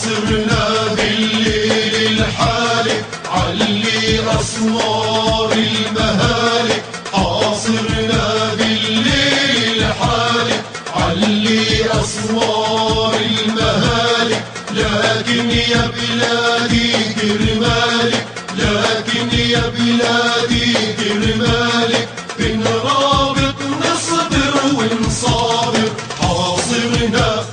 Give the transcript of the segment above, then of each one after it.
حاصرنا بالليل الحالك علي أسوار المهالك، حاصرنا بالليل الحالك علي أسوار المهالك، لكن يا بلادي كرمالك، لكن يا بلادي كرمالك، بنرابط نصبر ونصابر، حاصرنا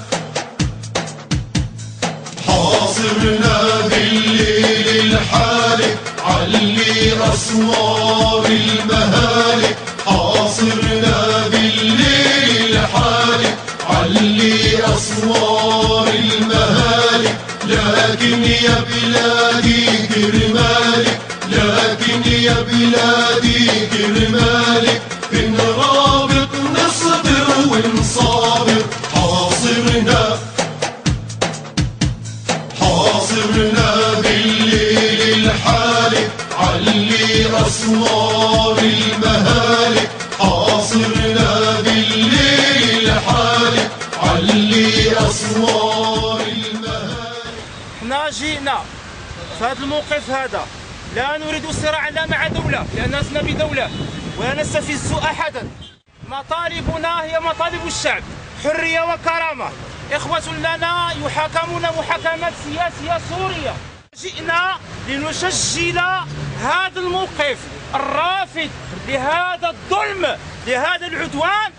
بالليل الحالك علي أسوار المهالك، حاصرنا بالليل الحالك علي أسوار المهالك، لكن يا بلادي كرمالك، لكن يا بلادي كرمالك، بنرابط نصبر ونصابر، حاصرنا بالليل الحالك علي أسوار المهالك، حاصرنا بالليل الحالك علي أسوار المهالك. احنا جئنا في هذا الموقف هذا لا نريد صراعنا مع دولة، لأننا لسنا بدولة ولا نستفز أحدا. مطالبنا هي مطالب الشعب، حرية وكرامة. إخوة لنا يحاكمون محاكمات سياسية سورية. جئنا لنسجل هذا الموقف الرافض لهذا الظلم، لهذا العدوان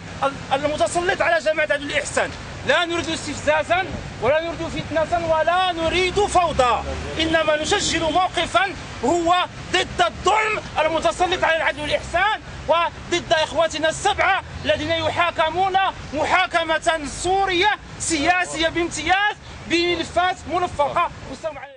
المتسلط على جماعة عدل الإحسان. لا نريد استفزازا ولا نريد فتنة ولا نريد فوضى، إنما نسجل موقفا هو ضد الظلم المتسلط على العدل والإحسان، وضد إخواتنا السبعة الذين يحاكمون محاكمة سورية سياسية بامتياز بملفات ملفقة. والسلام عليكم.